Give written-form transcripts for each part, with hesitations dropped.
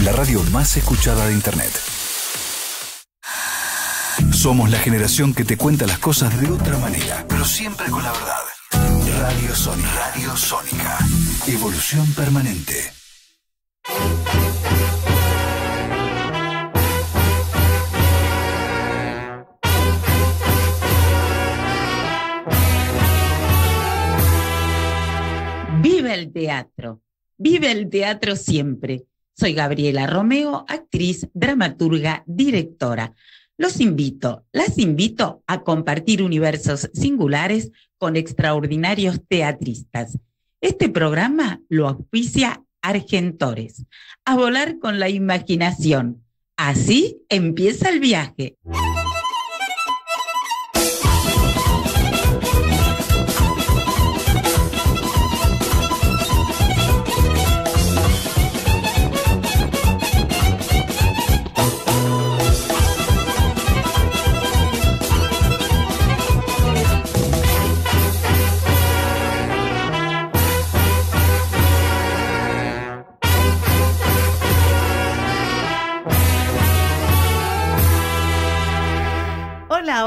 la radio más escuchada de Internet. Somos la generación que te cuenta las cosas de otra manera, pero siempre con la verdad. Radio Sónica. Radio Sónica. Evolución permanente. ¡Viva el teatro! ¡Viva el teatro siempre! Soy Gabriela Romeo, actriz, dramaturga, directora. Las invito a compartir universos singulares con extraordinarios teatristas. Este programa lo auspicia Argentores. A volar con la imaginación. Así empieza el viaje.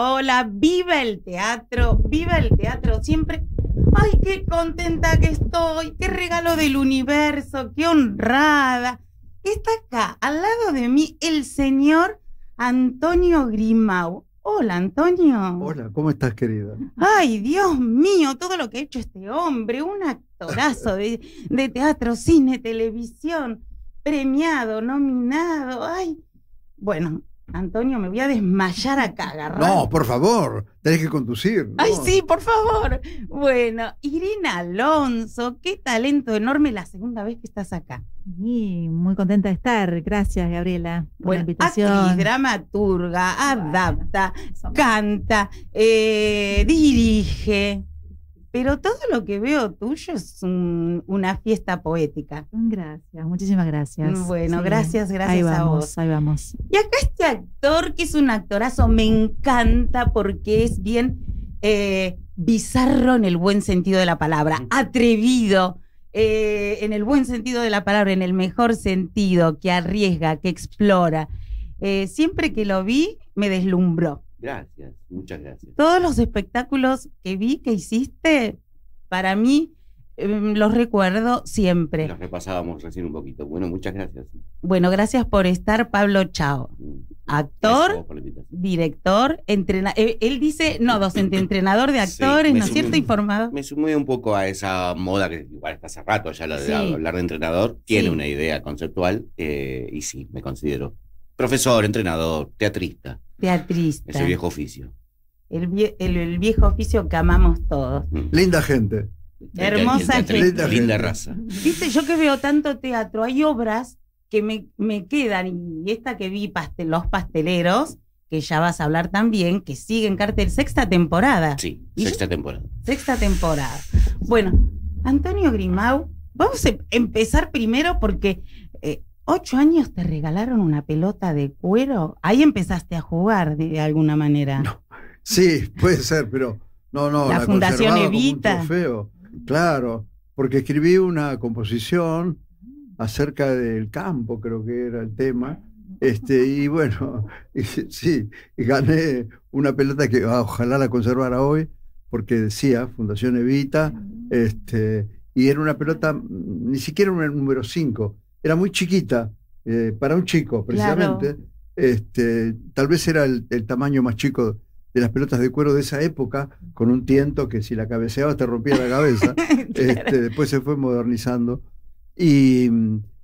Hola, viva el teatro siempre. Ay, qué contenta que estoy, qué regalo del universo, qué honrada. Está acá, al lado de mí, el señor Antonio Grimau. Hola, Antonio. Hola, ¿cómo estás, querida? Ay, Dios mío, todo lo que ha hecho este hombre, un actorazo de teatro, cine, televisión, premiado, nominado. Ay, bueno, Antonio, me voy a desmayar acá, agarrado. No, por favor, tenés que conducir, ¿no? Ay, sí, por favor. Bueno, Irina Alonso, qué talento enorme la segunda vez que estás acá. Sí, muy contenta de estar. Gracias, Gabriela, por la invitación. Actriz, dramaturga, adapta, canta, dirige. Pero todo lo que veo tuyo es una fiesta poética. Gracias, muchísimas gracias. Bueno, sí. Gracias ahí vamos, a vos. Ahí vamos. Y acá este actor, que es un actorazo, me encanta porque es bien bizarro en el buen sentido de la palabra, atrevido en el buen sentido de la palabra, en el mejor sentido, que arriesga, que explora. Siempre que lo vi, me deslumbró. Gracias, muchas gracias. Todos los espectáculos que vi, que hiciste, para mí, los recuerdo siempre. Los repasábamos recién un poquito. Bueno, muchas gracias. Bueno, gracias por estar, Pablo Chao. Actor, director, entrenador. Él dice, no, docente, entrenador de actores, ¿no es cierto? Informado. Me sumé un poco a esa moda que igual está hace rato ya, la de hablar de entrenador. Tiene una idea conceptual y sí, me considero profesor, entrenador, teatrista. Teatrista. Ese viejo oficio. El viejo oficio que amamos todos. Linda gente. Hermosa gente. Linda raza. Viste, yo que veo tanto teatro, hay obras que me quedan, y esta que vi, Los Pasteleros, que ya vas a hablar también, que sigue en cartel, sexta temporada. Sí, sexta temporada. Sexta temporada. Bueno, Antonio Grimau, vamos a empezar primero porque 8 años te regalaron una pelota de cuero. Ahí empezaste a jugar de alguna manera. No, sí, puede ser, pero no. La Fundación Evita. Como un trofeo. Claro, porque escribí una composición acerca del campo, creo que era el tema. Y bueno, sí, gané una pelota que ojalá la conservara hoy, porque decía Fundación Evita, y era una pelota, ni siquiera un número 5. Era muy chiquita, para un chico, precisamente. Claro. Tal vez era el tamaño más chico de las pelotas de cuero de esa época, con un tiento que si la cabeceabas te rompía la cabeza. Claro. Después se fue modernizando. Y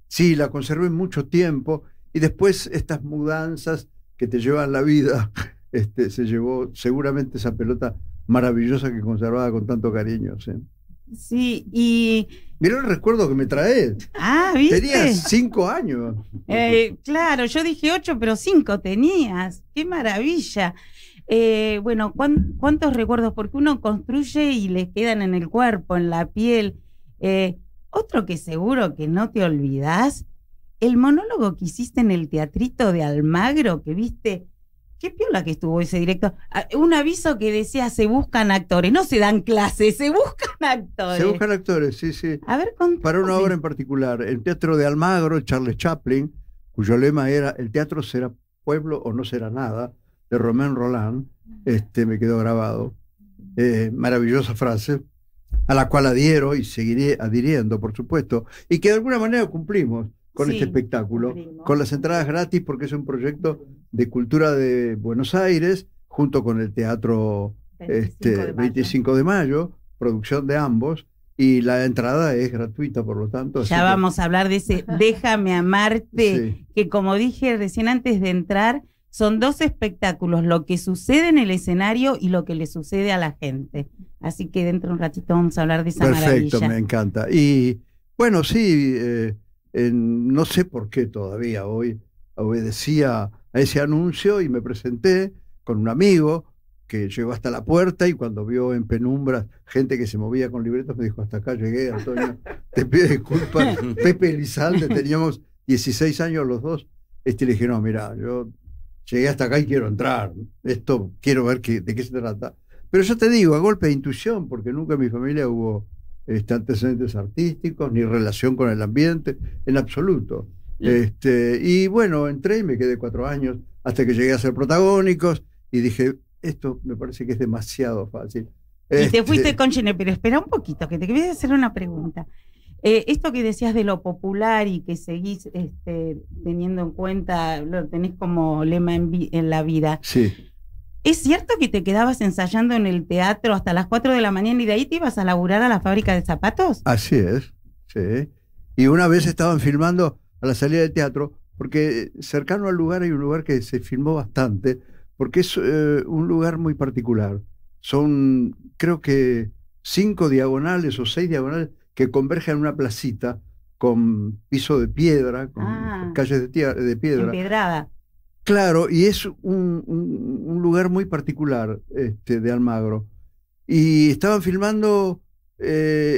sí, la conservé mucho tiempo. Y después estas mudanzas que te llevan la vida, se llevó seguramente esa pelota maravillosa que conservaba con tanto cariño. ¿Sí? Sí, y... Mirá el recuerdo que me traes. ¿viste? Tenías 5 años. Claro, yo dije 8, pero 5 tenías. ¡Qué maravilla! Bueno, ¿cuántos recuerdos? Porque uno construye y le quedan en el cuerpo, en la piel. Otro que seguro que no te olvidás, el monólogo que hiciste en el Teatrito de Almagro, que viste... Qué piola que estuvo ese directo. Un aviso que decía, se buscan actores. No se dan clases, se buscan actores. Se buscan actores, sí. A ver, para una obra en particular. El Teatro de Almagro, Charles Chaplin, cuyo lema era el teatro será pueblo o no será nada, de Romain Rolland, me quedó grabado. Maravillosa frase, a la cual adhiero y seguiré adhiriendo, por supuesto, y que de alguna manera cumplimos con este espectáculo, con las entradas gratis, porque es un proyecto de cultura de Buenos Aires, junto con el Teatro 25 de Mayo, producción de ambos, y la entrada es gratuita, por lo tanto. Ya vamos a hablar de ese Déjame amarte, que como dije recién antes de entrar, son dos espectáculos, lo que sucede en el escenario y lo que le sucede a la gente. Así que dentro de un ratito vamos a hablar de esa maravilla. Perfecto, me encanta. Y bueno, sí, no sé por qué todavía hoy obedecía a ese anuncio y me presenté con un amigo que llegó hasta la puerta, y cuando vio en penumbras gente que se movía con libretos me dijo: hasta acá llegué, Antonio, te pido disculpas. Pepe Elizalde, teníamos 16 años los dos. Le dije: no, mira, yo llegué hasta acá y quiero entrar, esto quiero ver de qué se trata. Pero yo te digo, a golpe de intuición, porque nunca en mi familia hubo antecedentes artísticos, ni relación con el ambiente, en absoluto. Y bueno, entré y me quedé 4 años, hasta que llegué a ser protagónicos, y dije: esto me parece que es demasiado fácil. Y te fuiste con Gene, pero espera un poquito, que te voy a hacer una pregunta. Esto que decías de lo popular y que seguís teniendo en cuenta, lo tenés como lema en la vida. Sí. ¿Es cierto que te quedabas ensayando en el teatro hasta las 4 de la mañana y de ahí te ibas a laburar a la fábrica de zapatos? Así es, sí. Y una vez estaban filmando a la salida del teatro, porque cercano al lugar hay un lugar que se filmó bastante, porque es un lugar muy particular. Son, creo que 5 diagonales o 6 diagonales que convergen en una placita con piso de piedra, con calles de piedra. Empedrada. Claro, y es un lugar muy particular de Almagro. Y estaban filmando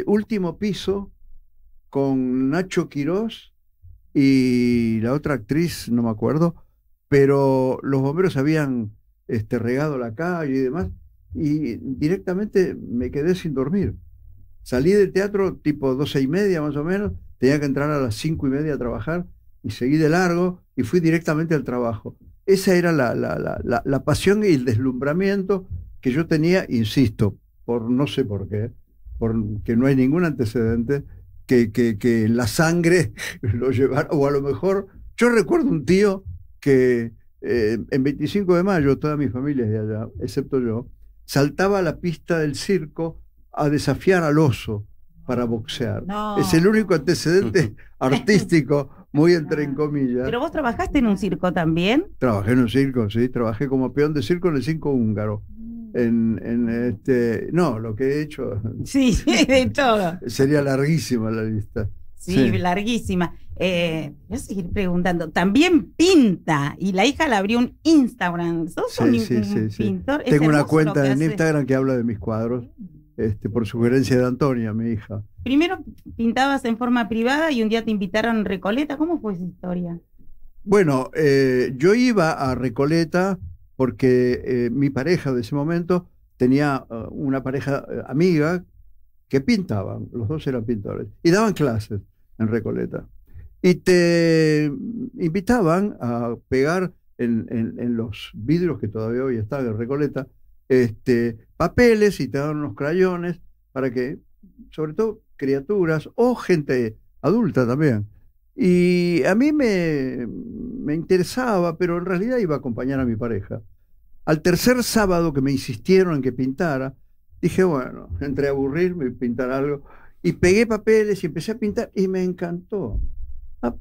Último Piso con Nacho Quirós y la otra actriz, no me acuerdo, pero los bomberos habían regado la calle y demás, y directamente me quedé sin dormir. Salí del teatro tipo 12:30 más o menos, tenía que entrar a las 5:30 a trabajar, y seguí de largo y fui directamente al trabajo. Esa era la pasión y el deslumbramiento que yo tenía, insisto, por no sé por qué, porque no hay ningún antecedente que la sangre lo llevara, o a lo mejor, yo recuerdo un tío que en 25 de mayo, toda mi familia es de allá, excepto yo, saltaba a la pista del circo a desafiar al oso para boxear. No. Es el único antecedente artístico, muy entre comillas. ¿Pero vos trabajaste en un circo también? Trabajé en un circo, sí, trabajé como peón de circo en el Circo Húngaro. No, lo que he hecho. Sí, de todo. Sería larguísima la lista. Sí, larguísima. Voy a seguir preguntando. También pinta, y la hija le abrió un Instagram. ¿Sos un pintor? Tengo una cuenta en Instagram que habla de mis cuadros, por sugerencia de Antonia, mi hija. Primero pintabas en forma privada y un día te invitaron a Recoleta. ¿Cómo fue esa historia? Bueno, yo iba a Recoleta porque mi pareja de ese momento tenía una pareja amiga que pintaban, los dos eran pintores, y daban clases en Recoleta. Y te invitaban a pegar en los vidrios que todavía hoy están en Recoleta, papeles, y te daban unos crayones para que, sobre todo, criaturas o gente adulta también. Y a mí me interesaba, pero en realidad iba a acompañar a mi pareja. Al tercer sábado que me insistieron en que pintara, dije, bueno, entre aburrirme y pintar algo, y pegué papeles y empecé a pintar, y me encantó.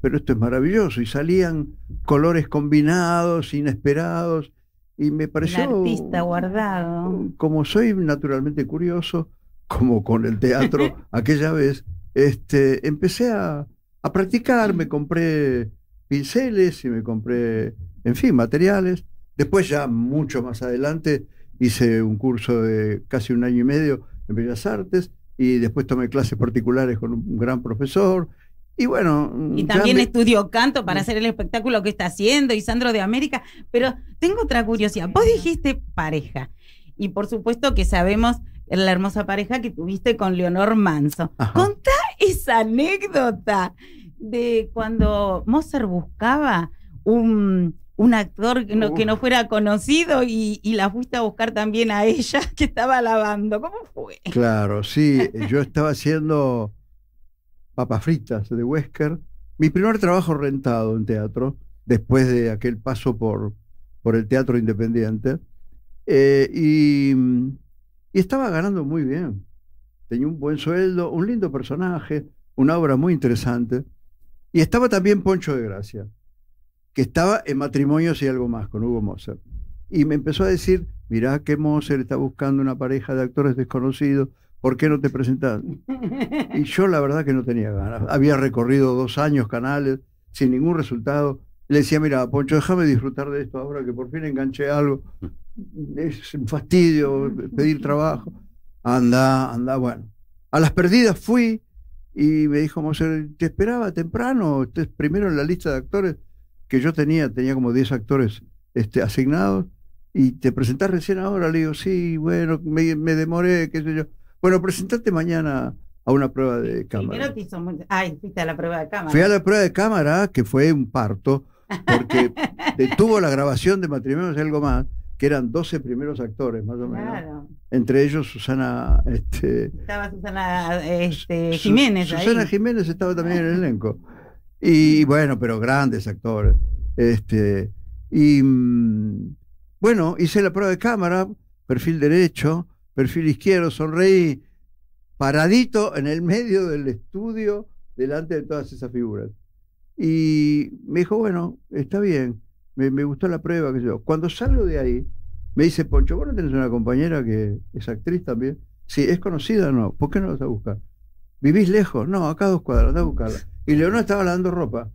Pero esto es maravilloso, y salían colores combinados, inesperados, y me pareció... El artista guardado. Como soy naturalmente curioso, como con el teatro aquella vez, empecé a practicar, me compré pinceles y me compré, en fin, materiales. Después, ya mucho más adelante, hice un curso de casi 1 año y medio en Bellas Artes, y después tomé clases particulares con un gran profesor. Y bueno... Y también estudió canto para hacer el espectáculo que está haciendo, y Sandro de América. Pero tengo otra curiosidad. Vos dijiste pareja, y por supuesto que sabemos la hermosa pareja que tuviste con Leonor Manso. Ajá. Contá esa anécdota de cuando Mozart buscaba un actor que no fuera conocido y la fuiste a buscar también a ella que estaba lavando. ¿Cómo fue? Claro, sí, yo estaba haciendo Papas Fritas de Wesker, mi primer trabajo rentado en teatro, después de aquel paso por el teatro independiente, y estaba ganando muy bien. Tenía un buen sueldo, un lindo personaje, una obra muy interesante, y estaba también Poncho de Gracia, que estaba en Matrimonios y algo más con Hugo Mozart. Y me empezó a decir, mirá que Mozart está buscando una pareja de actores desconocidos, ¿por qué no te presentás? Y yo la verdad que no tenía ganas. Había recorrido 2 años canales sin ningún resultado. Le decía, mira, Poncho, déjame disfrutar de esto ahora que por fin enganché algo. Es un fastidio pedir trabajo. Anda, bueno. A las perdidas fui y me dijo Mozart, te esperaba temprano, estés primero en la lista de actores que yo tenía como 10 actores asignados, y te presentás recién ahora. Le digo, sí, bueno, me demoré, qué sé yo. Bueno, presentate mañana a una prueba de cámara. Fuiste a la prueba de cámara. Fui a la prueba de cámara, que fue un parto, porque detuvo la grabación de Matrimonios y algo más, que eran 12 primeros actores, más o menos. Claro. Entre ellos Susana... Estaba Susana Jiménez ahí. Susana Jiménez estaba también en el elenco. Y bueno, pero grandes actores. Bueno, hice la prueba de cámara, perfil derecho, perfil izquierdo, sonreí, paradito en el medio del estudio, delante de todas esas figuras. Y me dijo, bueno, está bien, me gustó la prueba, qué sé yo. Cuando salgo de ahí, me dice, Poncho, ¿vos no tenés una compañera que es actriz también? Sí, ¿es conocida o no? ¿Por qué no la vas a buscar? ¿Vivís lejos? No, acá a 2 cuadras, anda a buscarla. Y Leonor estaba lavando ropa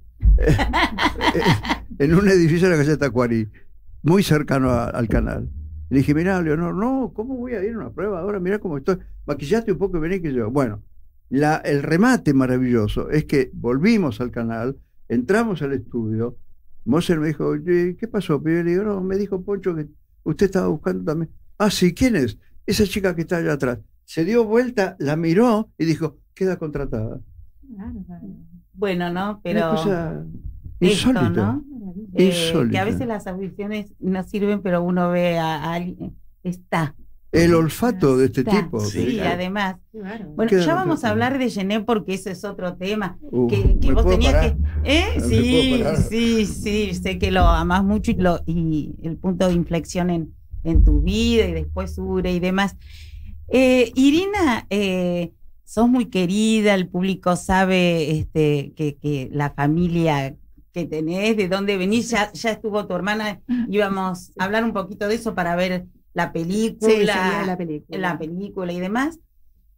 en un edificio de la calle Tacuarí, muy cercano al canal. Le dije, mirá, Leonor, no, ¿cómo voy a ir a una prueba ahora? Mirá cómo estoy, maquillaste un poco y vení que yo. Bueno, el remate maravilloso es que volvimos al canal, entramos al estudio, Mozart me dijo, ¿qué pasó, pibe? Le digo, no, me dijo Poncho que usted estaba buscando también. Ah, sí, ¿quién es? Esa chica que está allá atrás. Se dio vuelta, la miró y dijo, queda contratada. Bueno, ¿no? Pero insólito, ¿no? Insólito. Que a veces las audiciones no sirven, pero uno ve a alguien, está. El olfato de este tipo. Sí, claro. Además. Claro. Bueno, ya vamos a hablar de Genet porque ese es otro tema. Que vos tenías parar? Sí, sé que lo amás mucho y el punto de inflexión en tu vida y después Ure y demás. Irina, sos muy querida, el público sabe que la familia que tenés, de dónde venís, ya estuvo tu hermana, íbamos a hablar un poquito de eso para ver la película, la película y demás,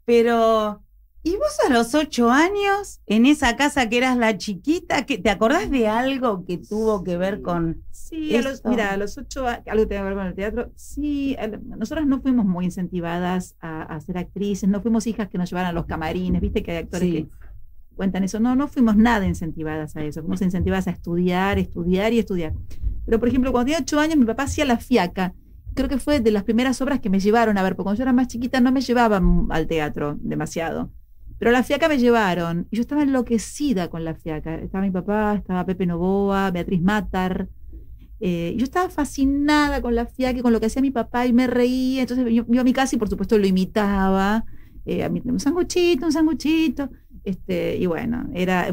pero ¿y vos a los 8 años, en esa casa que eras la chiquita, te acordás de algo que tuvo que ver con a los 8 años, algo que tenga que ver con el teatro? Sí, nosotras no fuimos muy incentivadas a ser actrices, no fuimos hijas que nos llevaran a los camarines, viste que hay actores que cuentan eso, no fuimos nada incentivadas a eso, fuimos incentivadas a estudiar y estudiar. Pero por ejemplo, cuando tenía 8 años mi papá hacía La Fiaca, creo que fue de las primeras obras que me llevaron a ver, porque cuando yo era más chiquita no me llevaban al teatro demasiado, pero La Fiaca me llevaron, y yo estaba enloquecida con La Fiaca. Estaba mi papá, estaba Pepe Novoa, Beatriz Matar, yo estaba fascinada con La Fiaca y con lo que hacía mi papá, y me reía. Entonces yo iba a mi casa y por supuesto lo imitaba, un sanguchito, y bueno,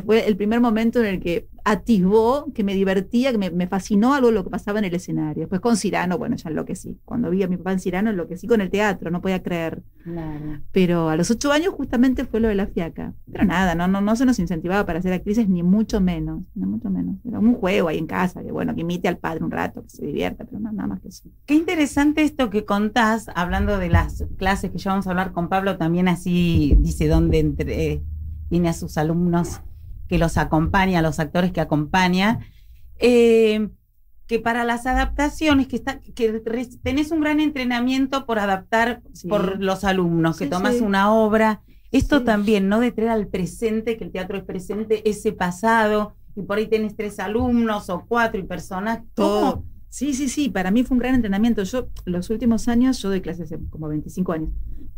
fue el primer momento en el que atisbó que me divertía, que me fascinó algo lo que pasaba en el escenario. Después con Cyrano, bueno, ya enloquecí. Cuando vi a mi papá en Cyrano, enloquecí con el teatro, no podía creer. Claro. Pero a los 8 años justamente fue lo de La Fiaca. Pero nada, no se nos incentivaba para ser actrices, ni mucho menos. Era un juego ahí en casa, que bueno, que imite al padre un rato, que se divierta, pero nada más que eso. Qué interesante esto que contás, hablando de las clases que ya vamos a hablar con Pablo, también así dice dónde tiene a sus alumnos que los acompaña, a los actores que acompaña, que para las adaptaciones, que tenés un gran entrenamiento por adaptar por los alumnos, que tomás una obra, esto también, ¿no? De traer al presente, que el teatro es presente, ese pasado, y por ahí tenés 3 alumnos o 4 y personas, ¿cómo? Sí, para mí fue un gran entrenamiento. Yo, los últimos años, yo doy clases hace como 25 años,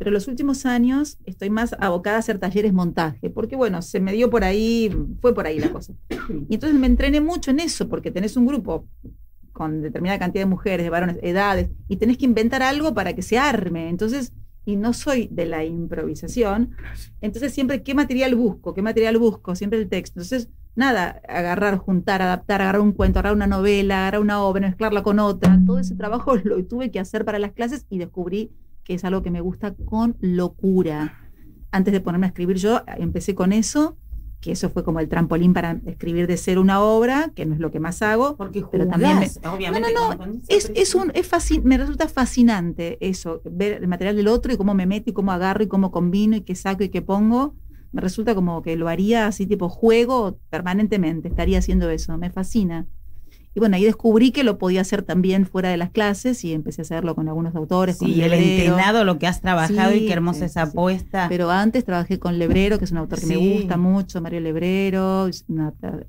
pero los últimos años estoy más abocada a hacer talleres montaje, porque bueno, se me dio por ahí, fue por ahí la cosa. Y entonces me entrené mucho en eso, porque tenés un grupo con determinada cantidad de mujeres, de varones, edades, y tenés que inventar algo para que se arme. Entonces, y no soy de la improvisación, entonces siempre, ¿qué material busco? Siempre el texto. Entonces, nada, agarrar, juntar, adaptar, agarrar un cuento, agarrar una novela, agarrar una obra, mezclarla con otra. Todo ese trabajo lo tuve que hacer para las clases y descubrí que es algo que me gusta con locura. Antes de ponerme a escribir yo, empecé con eso, que eso fue como el trampolín para escribir de cero una obra, que no es lo que más hago. Porque pero también obviamente. Me resulta fascinante eso, ver el material del otro y cómo me meto y cómo agarro y cómo combino y qué saco y qué pongo. Me resulta como que lo haría así tipo juego permanentemente, estaría haciendo eso, me fascina. Y bueno, ahí descubrí que lo podía hacer también fuera de las clases y empecé a hacerlo con algunos autores. Sí, con el Entenado, lo que has trabajado y qué hermosa esa apuesta. Pero antes trabajé con Lebrero, que es un autor que me gusta mucho, Mario Lebrero,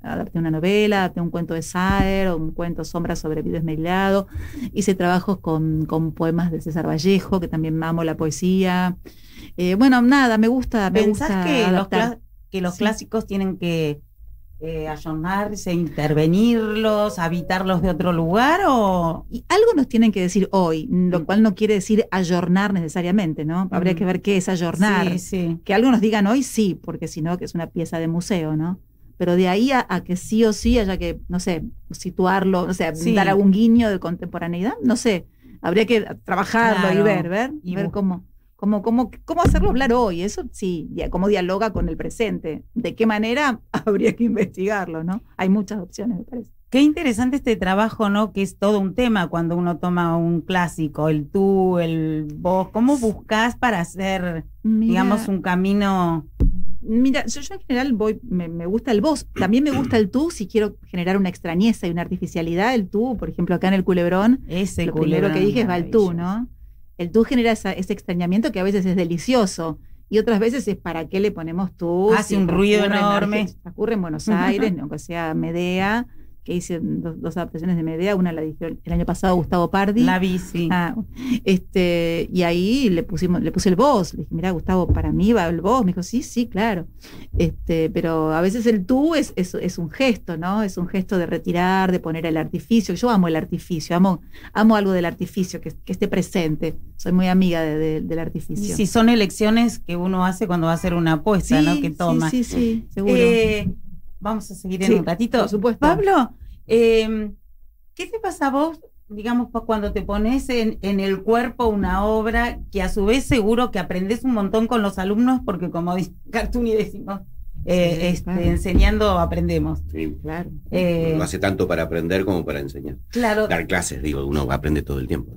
adapté una novela, adapté un cuento de Saer, un cuento Sombra sobre vidrio esmerilado, hice trabajos con poemas de César Vallejo, que también amo la poesía. Bueno, nada, me gusta. ¿Pensás que los clásicos tienen que ayornarse, intervenirlos, habitarlos de otro lugar? Y algo nos tienen que decir hoy, lo cual no quiere decir ayornar necesariamente, ¿no? Habría que ver qué es ayornar. Sí. Que algo nos digan hoy, sí, porque si no, que es una pieza de museo, ¿no? Pero de ahí a que sí o sí haya que, no sé, situarlo, no sé, dar algún guiño de contemporaneidad, no sé. Habría que trabajarlo y ver cómo hacerlo hablar hoy. Eso sí, cómo dialoga con el presente. ¿De qué manera? Habría que investigarlo, ¿no? Hay muchas opciones, me parece. Qué interesante este trabajo, ¿no? Que es todo un tema cuando uno toma un clásico, el tú, el vos. ¿Cómo buscás para hacer, digamos, un camino? Mira, yo en general me gusta el vos. También me gusta el tú si quiero generar una extrañeza y una artificialidad. El tú, por ejemplo, acá en el Culebrón, lo primero que dije es va el tú, ¿no? El tú genera ese extrañamiento que a veces es delicioso y otras veces es para qué le ponemos tú. Hace un ruido enorme. Ocurre en Buenos Aires, aunque sea Medea, que hice dos adaptaciones de Medea, una la dirigió el año pasado Gustavo Pardi. La vi, sí. Y ahí le puse el vos. Le dije, mira, Gustavo, para mí va el vos. Me dijo, sí, claro. Pero a veces el tú es un gesto, ¿no? Es un gesto de retirar, de poner el artificio. Yo amo el artificio, amo algo del artificio, que esté presente. Soy muy amiga del artificio. Sí, son elecciones que uno hace cuando va a hacer una apuesta, ¿no? Que toma. Sí, seguro. Vamos a seguir en un ratito. Por supuesto. Pablo, ¿qué te pasa a vos, digamos, cuando te pones en el cuerpo una obra que a su vez seguro que aprendés un montón con los alumnos, porque como dice Cartuni decimos, claro, enseñando aprendemos. Sí, claro. No hace tanto para aprender como para enseñar. Claro. Dar clases, uno aprende todo el tiempo.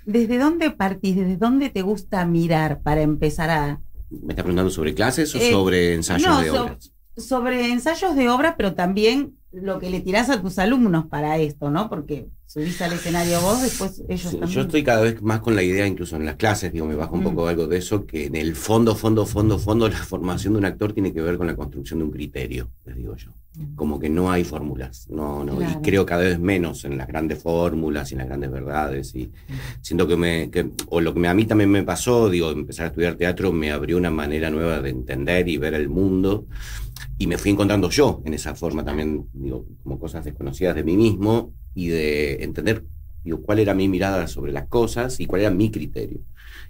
¿Desde dónde partís? ¿Desde dónde te gusta mirar para empezar a...? ¿Me estás preguntando sobre clases o sobre ensayos de obras? Sobre ensayos de obra, pero también lo que le tirás a tus alumnos para esto, ¿no? Porque subís al escenario vos, después ellos también. Yo estoy cada vez más con la idea, incluso en las clases, me bajo un poco algo de eso, que en el fondo, la formación de un actor tiene que ver con la construcción de un criterio, les digo yo. Como que no hay fórmulas, no, claro. Y creo cada vez menos en las grandes fórmulas y en las grandes verdades, y siento o lo que a mí también me pasó, empezar a estudiar teatro me abrió una manera nueva de entender y ver el mundo, y me fui encontrando yo en esa forma también, como cosas desconocidas de mí mismo, y de entender cuál era mi mirada sobre las cosas y cuál era mi criterio.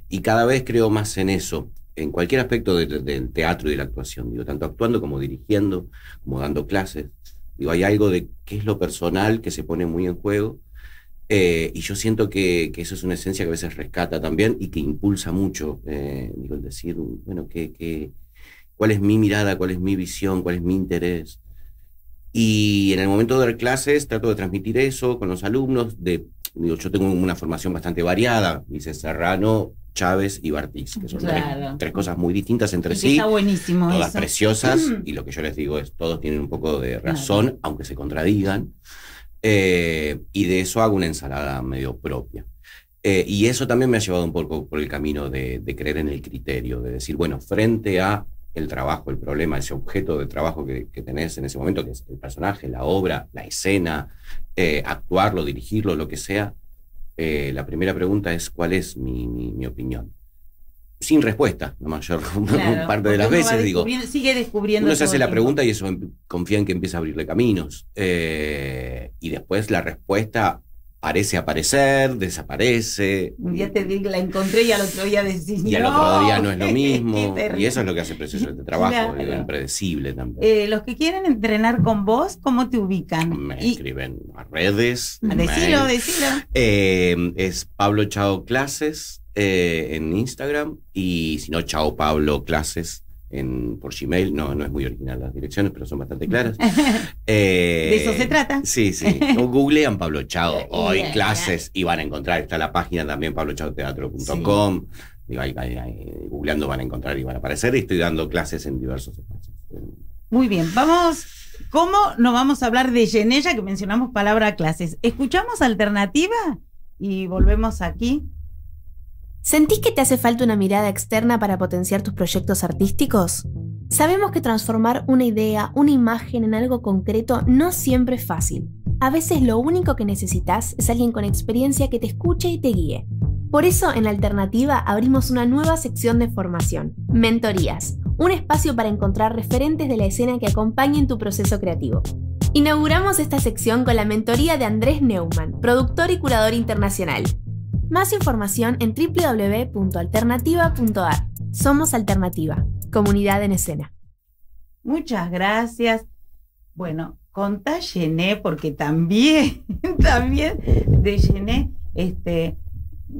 Y cada vez creo más en eso, en cualquier aspecto del teatro y de la actuación, tanto actuando como dirigiendo, como dando clases. Hay algo de qué es lo personal que se pone muy en juego, y yo siento que eso es una esencia que a veces rescata también y que impulsa mucho, el decir, bueno, cuál es mi mirada, cuál es mi visión, cuál es mi interés. Y en el momento de dar clases trato de transmitir eso con los alumnos. Yo tengo una formación bastante variada, hice Serrano, Chávez y Bartiz, que son tres cosas muy distintas entre sí. Está buenísimo todas eso. Preciosas, y lo que yo les digo es, todos tienen un poco de razón, aunque se contradigan, y de eso hago una ensalada medio propia. Y eso también me ha llevado un poco por el camino de creer en el criterio, de decir, bueno, frente a el trabajo, el problema, ese objeto de trabajo que tenés en ese momento, que es el personaje, la obra, la escena, actuarlo, dirigirlo, lo que sea, la primera pregunta es ¿cuál es mi opinión? sin respuesta, la mayor Claro, parte de las porque uno va veces, digo. sigue descubriendo. Uno se todo hace el la tiempo. pregunta y eso confía en que empieza a abrirle caminos. Y después la respuesta parece aparecer, desaparece. Un día te digo, la encontré y al otro día decís, Y al "No, otro día no es lo qué mismo. terrible". Y eso es lo que hace precioso este trabajo, Claro. digo, impredecible también. Los que quieren entrenar con vos, ¿cómo te ubican? Me Y- escriben a redes. Decilo, mail. decilo. Es Pablo Chao Clases en Instagram, y si no, Chao Pablo Clases por Gmail. No es muy original las direcciones, pero son bastante claras. De eso se trata. Sí. O googlean Pablo Chao hoy Ya. clases y van a encontrar. Está la página también, pablochaoteatro.com. Digo, ahí googleando van a encontrar y van a aparecer. Y estoy dando clases en diversos espacios. Muy bien, vamos. ¿Cómo no vamos a hablar de Yenella, que mencionamos palabra clases? ¿Escuchamos alternativa? Y volvemos aquí. ¿Sentís que te hace falta una mirada externa para potenciar tus proyectos artísticos? Sabemos que transformar una idea, una imagen en algo concreto no siempre es fácil. A veces lo único que necesitas es alguien con experiencia que te escuche y te guíe. Por eso en Alternativa abrimos una nueva sección de formación, Mentorías, un espacio para encontrar referentes de la escena que acompañen tu proceso creativo. Inauguramos esta sección con la mentoría de Andrés Neumann, productor y curador internacional. Más información en www.alternativa.ar. Somos Alternativa, comunidad en escena. Muchas gracias. Bueno, contá Gené, porque también de Gené,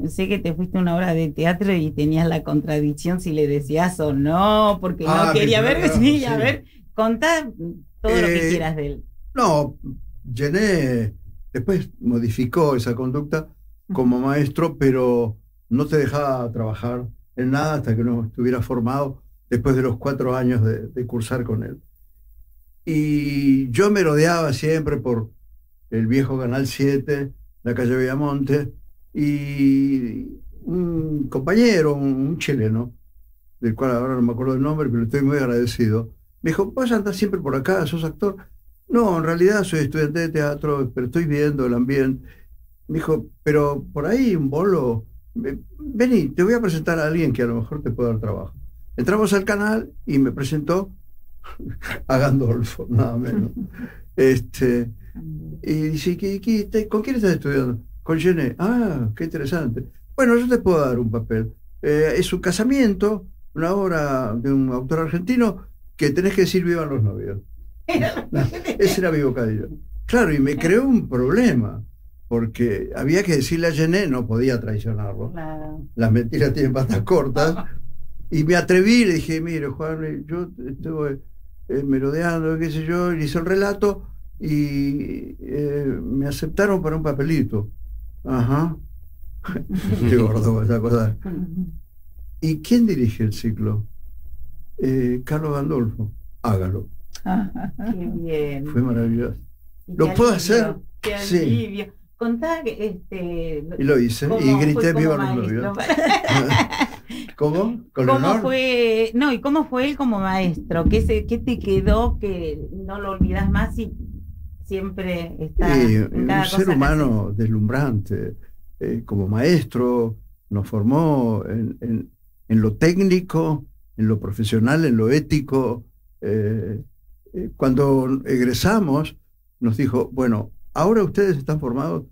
sé que te fuiste a una obra de teatro y tenías la contradicción si le decías o no, porque no quería ver. claro, Sí, sí. a ver, contá todo lo que quieras de él. No, Gené después modificó esa conducta como maestro, pero no te dejaba trabajar en nada hasta que no estuviera formado después de los 4 años de cursar con él. Y yo me rodeaba siempre por el viejo Canal 7, la calle Villamonte, y un compañero, un chileno, del cual ahora no me acuerdo el nombre, pero estoy muy agradecido, me dijo, ¿vos andás siempre por acá? ¿Sos actor? No, en realidad soy estudiante de teatro, pero estoy viendo el ambiente. Me dijo, pero por ahí un bolo, vení, te voy a presentar a alguien que a lo mejor te puede dar trabajo. Entramos al canal y me presentó a Gandolfo, nada menos. Y dice, ¿con quién estás estudiando? Con Gené. Ah, qué interesante. Bueno, yo te puedo dar un papel. Es un casamiento, una obra de un autor argentino que tenés que decir vivan los novios. Ese era mi bocadillo. Claro, y me creó un problema, porque había que decirle a Gené, no podía traicionarlo. Claro. Las mentiras tienen patas cortas. Y me atreví y le dije, mire, Juan, yo estuve merodeando, qué sé yo, y hice el relato y me aceptaron para un papelito. Ajá. Qué gordo esa cosa. ¿Y quién dirige el ciclo? Carlos Gandolfo. Hágalo. Qué bien. Fue maravilloso. Y ¿Lo qué puedo alivio, hacer? Qué Sí. alivio. Contá Y lo hice. cómo Y grité fue como viva los maestro. novios. ¿Cómo? ¿Con ¿Cómo honor? fue? No, ¿y cómo fue él como maestro? ¿Qué te quedó que no lo olvidas más y siempre está en Un cada ser cosa que humano deslumbrante. Como maestro nos formó en lo técnico, en lo profesional, en lo ético. Cuando egresamos nos dijo, bueno, ahora ustedes están formados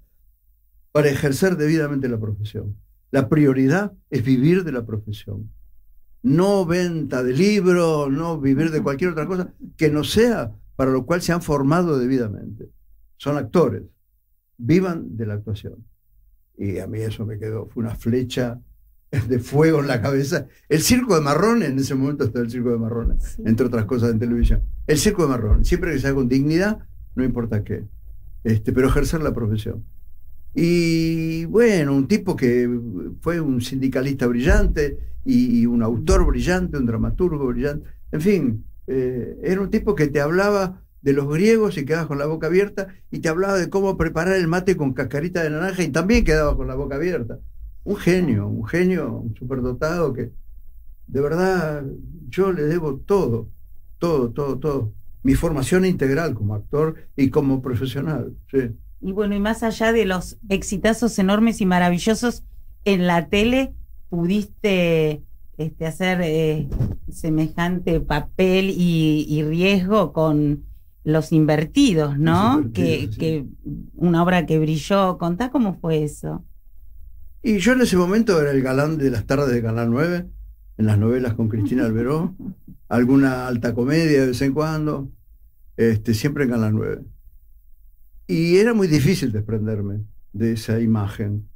para ejercer debidamente la profesión. La prioridad es vivir de la profesión. No venta de libros, no vivir de cualquier otra cosa que no sea para lo cual se han formado debidamente. Son actores. Vivan de la actuación. Y a mí eso me quedó, fue una flecha de fuego en la cabeza. El circo de Marrones, en ese momento estaba el circo de Marrones, Sí. entre otras cosas en televisión. El circo de Marrones, siempre que sea con dignidad, no importa qué, pero ejercer la profesión. Y bueno, un tipo que fue un sindicalista brillante y un autor brillante, un dramaturgo brillante, en fin, era un tipo que te hablaba de los griegos y quedabas con la boca abierta, y te hablaba de cómo preparar el mate con cascarita de naranja y también quedabas con la boca abierta. Un genio superdotado que de verdad yo le debo todo. Mi formación integral como actor y como profesional. Sí. Y bueno, y más allá de los exitazos enormes y maravillosos en la tele, pudiste hacer semejante papel y riesgo con Los Invertidos, ¿no? Los Invertidos, que una obra que brilló. Contá cómo fue eso. Y yo en ese momento era el galán de las tardes de Canal 9, en las novelas con Cristina Alberó, alguna alta comedia de vez en cuando, siempre en Canal 9. Y era muy difícil desprenderme de esa imagen,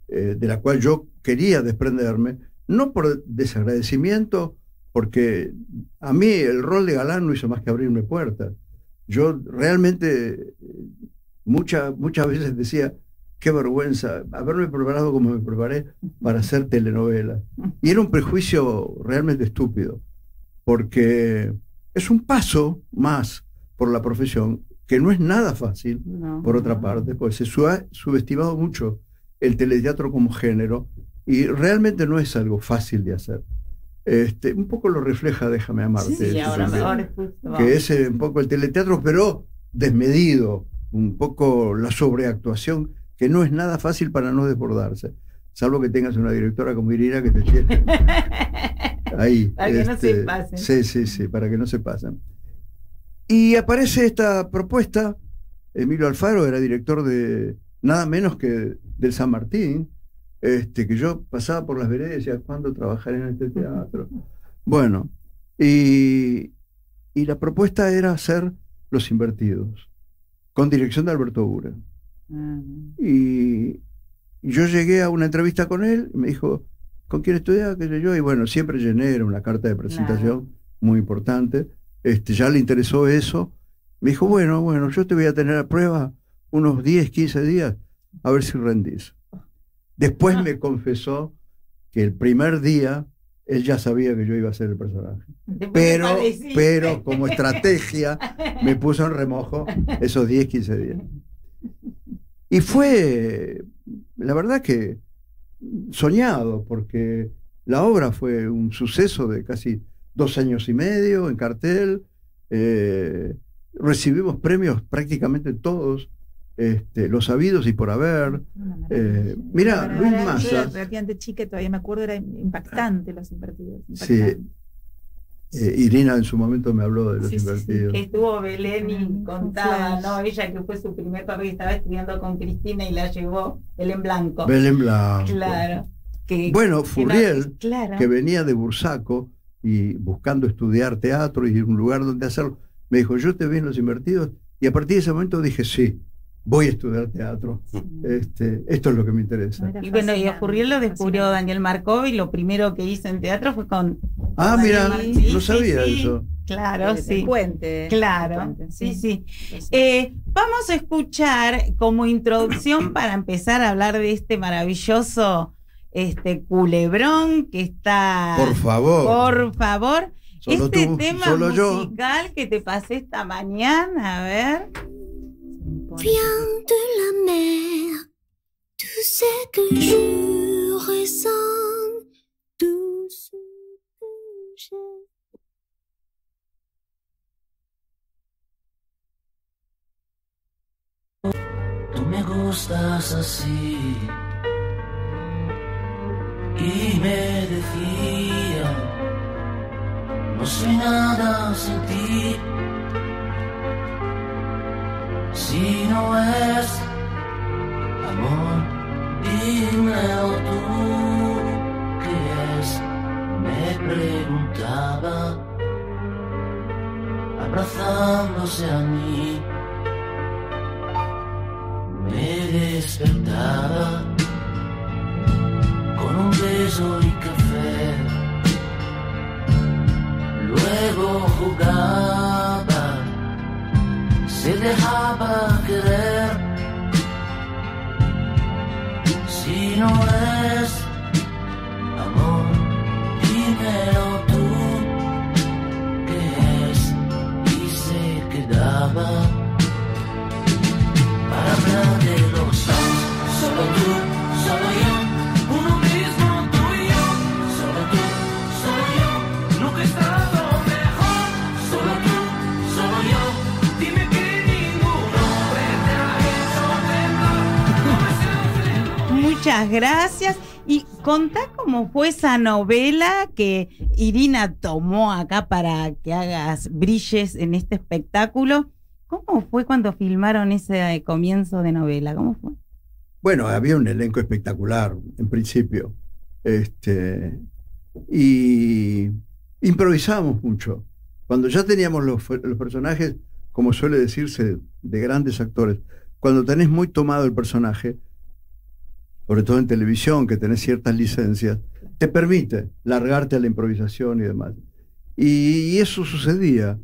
de la cual yo quería desprenderme, no por desagradecimiento, porque a mí el rol de galán no hizo más que abrirme puertas. Yo realmente muchas veces decía, qué vergüenza haberme preparado como me preparé para hacer telenovelas. Y era un prejuicio realmente estúpido, porque es un paso más por la profesión, que no es nada fácil, por otra parte, pues se ha subestimado mucho el teleteatro como género, y realmente no es algo fácil de hacer. Un poco lo refleja Déjame amarte, Sí, ahora que es un poco el teleteatro, pero desmedido, un poco la sobreactuación, que no es nada fácil para no desbordarse, salvo que tengas una directora como Irina que te tiene ahí. Para que no se pasen. Sí, para que no se pasen. Y aparece esta propuesta. Emilio Alfaro era director de nada menos que del San Martín, que yo pasaba por las veredas y decía, ¿cuándo trabajaré en este teatro? Bueno, y la propuesta era hacer Los Invertidos, con dirección de Alberto Ura. Y yo llegué a una entrevista con él y me dijo, ¿con quién estudiaba? ¿Qué sé yo? Y bueno, siempre llené, era una carta de presentación muy importante. Ya le interesó eso. Me dijo, bueno, yo te voy a tener a prueba unos 10, 15 días, a ver si rendís. Después me confesó que el primer día él ya sabía que yo iba a ser el personaje. Pero como estrategia me puso en remojo esos 10, 15 días. Y fue, la verdad que soñado, porque la obra fue un suceso de casi 2 años y medio en cartel. Recibimos premios prácticamente todos, los habidos y por haber. Mira, Luis Massa. Relativamente chica, todavía me acuerdo, era impactante Los Invertidos. Sí. Irina en su momento me habló de Los Invertidos. Que estuvo Belén y contaba, ¿no? Ella que fue su primer papel, que estaba estudiando con Cristina y la llevó Belén Blanco. Belén Blanco. Claro. Bueno, Furriel, claro, que venía de Bursaco y buscando estudiar teatro y un lugar donde hacerlo, me dijo, yo te vi en Los Invertidos, y a partir de ese momento dije, sí, voy a estudiar teatro. Esto es lo que me interesa. Y bueno, y a Furriel lo descubrió Daniel Marcov, y lo primero que hizo en teatro fue con mira, Martín. no sabía eso. Claro, sí. El puente. Claro, sí. Vamos a escuchar como introducción para empezar a hablar de este maravilloso culebrón que está... Por favor. Solo este tú, tema solo musical que te pasé esta mañana, a ver. Viens de la mer, tout ce que je ressens, tout ce que j'ai. Tú me gustas así. Y me decía, no soy nada sin ti. Si no es amor, dímelo tú, ¿qué es? Me preguntaba, abrazándose a mí. Me despertaba con un beso y café. Luego jugaba, se dejaba querer. Si no es amor, dímelo tú, ¿qué es? Y se quedaba para hablar de los dos, solo tú, solo yo. muchas gracias. Y contá cómo fue esa novela que Irina tomó acá para que hagas brilles en este espectáculo. ¿Cómo fue cuando filmaron ese comienzo de novela? ¿Cómo fue? Bueno, había un elenco espectacular en principio. Y improvisamos mucho. Cuando ya teníamos los personajes, como suele decirse, de grandes actores, cuando tenés muy tomado el personaje, sobre todo en televisión, que tenés ciertas licencias, te permite largarte a la improvisación y demás. Y eso sucedía.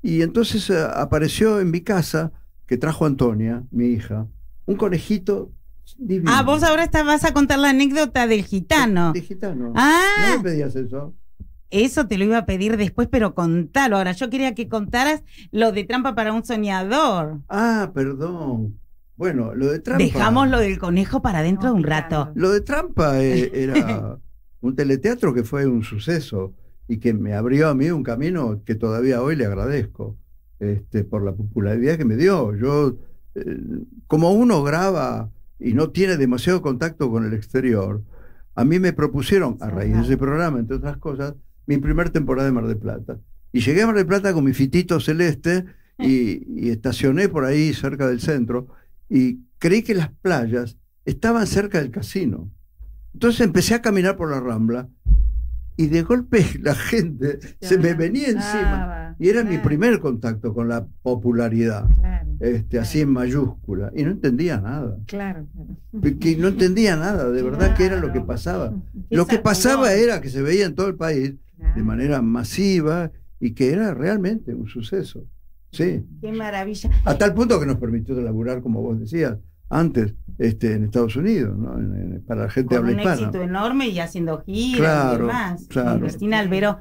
Y entonces apareció en mi casa, que trajo Antonia, mi hija, un conejito divino. Ah, vos ahora vas a contar la anécdota del gitano. De gitano. Ah. ¿No me pedías eso? Eso te lo iba a pedir después, pero contalo. Ahora, yo quería que contaras lo de Trampa para un soñador. Ah, perdón. Bueno, lo de Trampa. Dejamos lo del conejo para dentro de un rato. Lo de Trampa era un teleteatro que fue un suceso y que me abrió a mí un camino que todavía hoy le agradezco por la popularidad que me dio. Yo, como uno graba y no tiene demasiado contacto con el exterior, a mí me propusieron, a raíz de ese programa, entre otras cosas, mi primer temporada de Mar del Plata. Y llegué a Mar del Plata con mi fitito celeste y estacioné por ahí cerca del centro y creí que las playas estaban cerca del casino. Entonces empecé a caminar por la Rambla y de golpe la gente se me venía encima. Y era mi primer contacto con la popularidad, así en mayúscula. Y no entendía nada. Que no entendía nada, de verdad, qué era lo que pasaba. Lo que pasaba era que se veía en todo el país de manera masiva y que era realmente un suceso. Sí. Qué maravilla. A tal punto que nos permitió laburar, como vos decías, antes en Estados Unidos, ¿no? Para la gente con habla un hispana. éxito enorme y haciendo giras y demás. Cristina Alberó.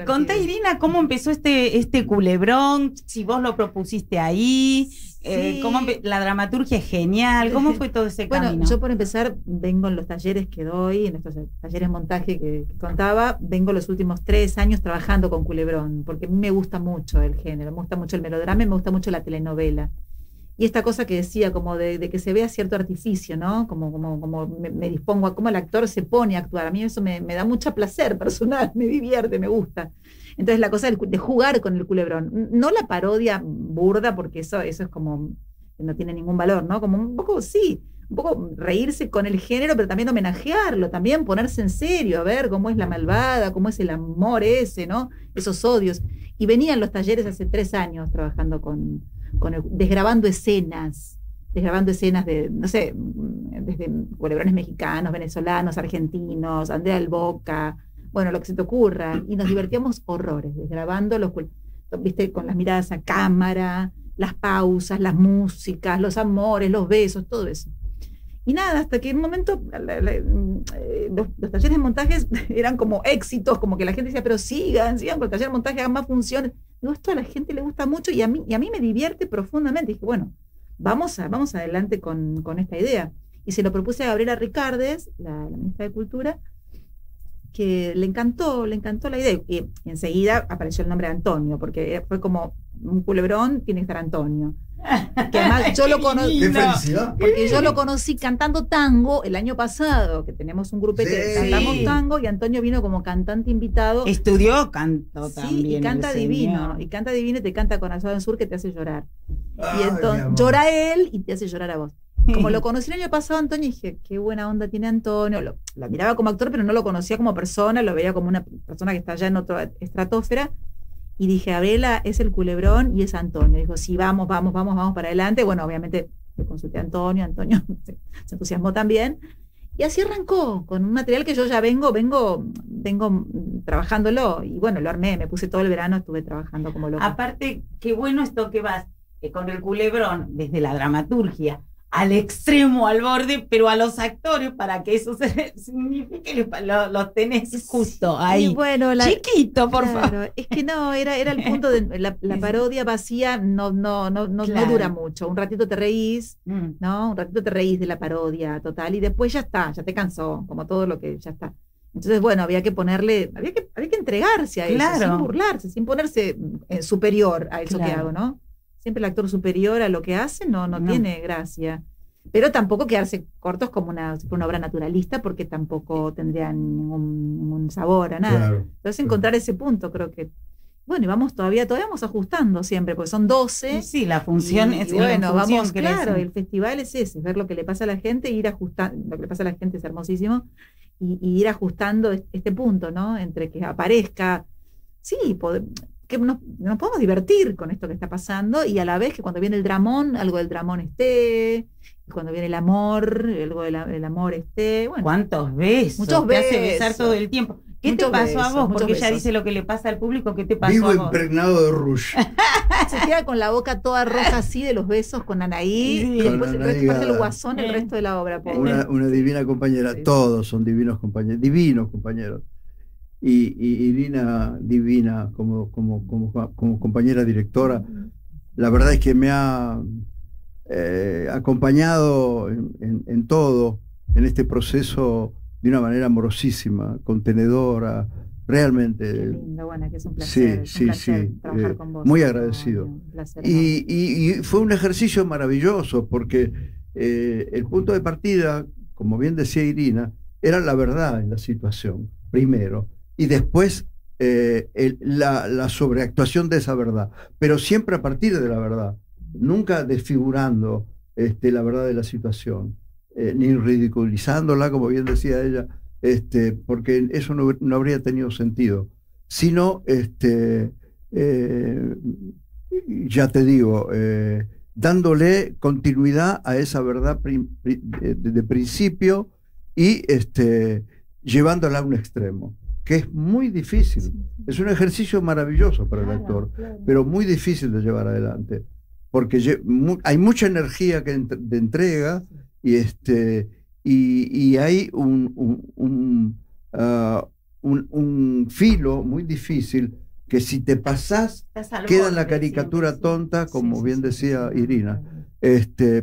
Contá, Irina, cómo empezó este culebrón, si vos lo propusiste ahí, la dramaturgia es genial, ¿cómo fue todo ese camino? Bueno, yo por empezar vengo en los talleres que doy, en estos talleres de montaje que contaba, vengo los últimos 3 años trabajando con culebrón, porque a mí me gusta mucho el género, me gusta mucho el melodrama y me gusta mucho la telenovela. Y esta cosa que decía, como de que se vea cierto artificio, ¿no? Como me dispongo a cómo el actor se pone a actuar. A mí eso me da mucho placer personal, me divierte, me gusta. Entonces la cosa de jugar con el culebrón, no la parodia burda, porque eso es como, no tiene ningún valor, ¿no? Como un poco, sí, un poco reírse con el género, pero también homenajearlo, también ponerse en serio, a ver cómo es la malvada, cómo es el amor ese, ¿no? Esos odios. Y venía en los talleres hace 3 años trabajando desgrabando escenas de, no sé, desde culebrones mexicanos, venezolanos, argentinos, Andrea del Boca, bueno, lo que se te ocurra, y nos divertíamos horrores, desgrabando viste, con las miradas a cámara, las pausas, las músicas, los amores, los besos, todo eso. Y nada, hasta que en un momento los talleres de montajes eran como éxitos, como que la gente decía, pero sigan con el taller de montaje, hagan más funciones. Digo, esto a la gente le gusta mucho y a mí me divierte profundamente. Y dije, bueno, vamos adelante con esta idea. Y se lo propuse a Gabriela Ricardes, la ministra de Cultura, que le encantó la idea. Y enseguida apareció el nombre de Antonio, porque fue como un culebrón, tiene que estar Antonio. Que además yo lo conocí, porque yo lo conocí cantando tango el año pasado, que tenemos un grupete, cantamos tango y Antonio vino como cantante invitado. Estudió canto también. Y canta divino, y te canta con Azul del Sur que te hace llorar. Y entonces llora él y te hace llorar a vos. Como lo conocí el año pasado, Antonio, dije, qué buena onda tiene Antonio. Lo miraba como actor, pero no lo conocía como persona, lo veía como una persona que está allá en otra estratosfera. Y dije, Gabriela es el culebrón y es Antonio. Dijo, sí, vamos para adelante. Bueno, obviamente le consulté a Antonio se entusiasmó también. Y así arrancó, con un material que yo ya vengo trabajándolo. Y bueno, lo armé, me puse todo el verano, estuve trabajando como loco. Aparte, qué bueno esto que vas con el culebrón, desde la dramaturgia al extremo, al borde, pero a los actores, para que eso signifique que los tenés justo ahí. Y bueno, chiquito, por favor. Es que no, era el punto de la parodia vacía, no dura mucho. Un ratito te reís, ¿no? Un ratito te reís de la parodia total, y después ya está, ya te cansó, como todo lo que ya está. Entonces, bueno, había que entregarse a eso, sin burlarse, sin ponerse superior a eso que hago, ¿no? Siempre el actor superior a lo que hace no tiene gracia. pero tampoco quedarse cortos como una obra naturalista, porque tampoco tendrían ningún sabor a nada. Claro, Entonces encontrar ese punto, creo que, bueno, y todavía vamos ajustando siempre, porque son 12. Sí, la función y es bueno, la función vamos, crece. claro, el festival es ese, ver lo que le pasa a la gente, ir ajustando, lo que le pasa a la gente es hermosísimo, y ir ajustando este punto, ¿no? Entre que aparezca, sí, que nos podemos divertir con esto que está pasando, y a la vez que cuando viene el dramón, algo del dramón esté, y cuando viene el amor, algo del amor esté, bueno. ¿Cuántos besos? Muchos Te hace besos. besar todo el tiempo. ¿Qué Muchos te pasó a besos, vos? muchos Porque ella besos. dice lo que le pasa al público. ¿Qué te pasó Vivo a vos? impregnado de rouge. Se queda con la boca toda roja así de los besos con Anaí, Sí, y después con el resto Anaí parece el Gada. guasón el resto de la obra. pobre. Una divina compañera, Sí. todos son divinos compañeros. Y Irina, divina como compañera directora. La verdad es que me ha acompañado en todo, en este proceso, de una manera amorosísima, contenedora, realmente. Qué lindo, bueno, que es un placer, Sí, trabajar con vos. muy Antonio, agradecido. un placer enorme. Y fue un ejercicio maravilloso, porque el punto de partida, como bien decía Irina, era la verdad en la situación, primero, y después la sobreactuación de esa verdad, pero siempre a partir de la verdad, nunca desfigurando la verdad de la situación, ni ridiculizándola, como bien decía ella, porque eso no habría tenido sentido, sino, ya te digo, dándole continuidad a esa verdad de principio y llevándola a un extremo, que es muy difícil. Es un ejercicio maravilloso para el actor, pero muy difícil de llevar adelante, porque hay mucha energía de entrega y hay un filo muy difícil que si te pasás queda en la caricatura tonta, como bien decía Irina.